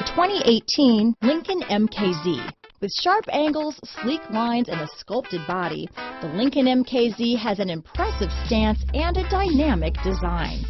The 2018 Lincoln MKZ. With sharp angles, sleek lines, and a sculpted body, the Lincoln MKZ has an impressive stance and a dynamic design.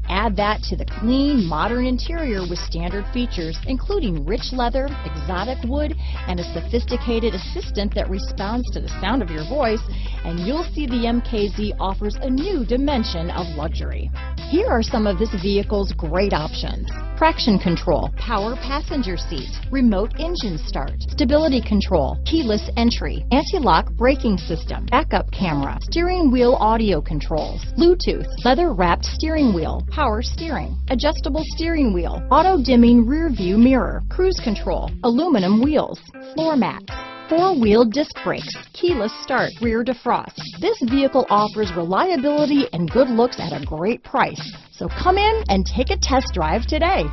Add that to the clean, modern interior with standard features, including rich leather, exotic wood, and a sophisticated assistant that responds to the sound of your voice, and you'll see the MKZ offers a new dimension of luxury. Here are some of this vehicle's great options: traction control, power passenger seat, remote engine start, stability control, keyless entry, anti-lock braking system, backup camera, steering wheel audio controls, Bluetooth, leather-wrapped steering wheel, power steering, adjustable steering wheel, auto-dimming rear view mirror, cruise control, aluminum wheels, floor mats, four-wheel disc brakes, keyless start, rear defrost. This vehicle offers reliability and good looks at a great price. So come in and take a test drive today.